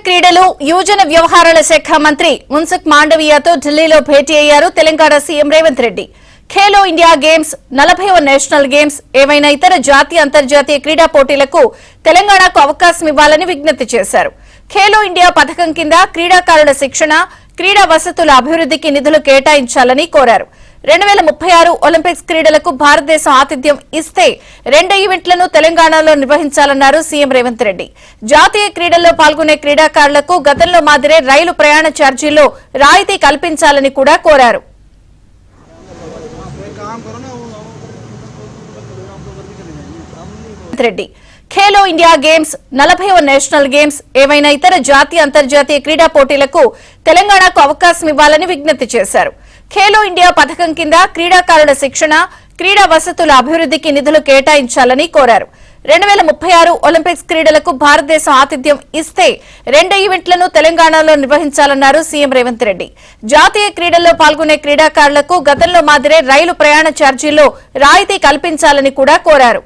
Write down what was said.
క్రీడలు యువజన వ్యవహారాల శాఖ మంత్రి మున్సిక్ మాండవీయతో ఢిల్లీలో భేటీ అయ్యారు Telangana CM Revanth Reddy. Khelo India games, 40వ నేషనల్ గేమ్స్, ఏవైనా ఇతర జాతీయ అంతర్జాతీయ క్రీడా పోటీలకు తెలంగాణకు అవకాశం ఇవ్వాలని విజ్ఞప్తి చేశారు. ఖేలో ఇండియా పథకం కింద క్రీడాకారుల శిక్షణ, క్రీడా వసతుల అభివృద్ధికి నిధులు కేటాయించాలని కోరారు. 2036 ఒలింపిక్స్ క్రీడలకు భారతదేశం ఆతిథ్యం ఇస్తే 2 ఈవెంట్లను తెలంగాణలో నిర్వహించాలన్నారు సీఎం రేవంత్ రెడ్డి. జాతీయ క్రీడల్లో పాల్గొనే క్రీడాకారులకు గతంలో మాదిరే రైలు ప్రయాణ ఛార్జీల్లో రాయితీ కల్పించాలని కూడా కోరారు. రెడ్డి ఖేలో ఇండియా గేమ్స్, 40వ నేషనల్ గేమ్స్, ఏవైనా ఇతర జాతీయ అంతర్జాతీయ క్రీడా పోటీలకు తెలంగాణకు అవకాశం ఇవ్వాలని విజ్ఞప్తి చేశారు. ఖేలో ఇండియా పథకం కింద క్రీడాకారుల శిక్షణ, క్రీడా వసతుల అభివృద్ధికి నిధులు కేటాయించాలని కోరారు. 2036 ఒలింపిక్స్ క్రీడలకు భారతదేశం ఆతిథ్యం ఇస్తే 2 ఈవెంట్లను తెలంగాణలో నిర్వహించాలన్నారు సీఎం రేవంత్ రెడ్డి. జాతీయ క్రీడల్లో పాల్గొనే క్రీడాకారులకు గతంలో మాదిరే రైలు ప్రయాణ ఛార్జీల్లో రాయితీ కల్పించాలని కూడా కోరారు.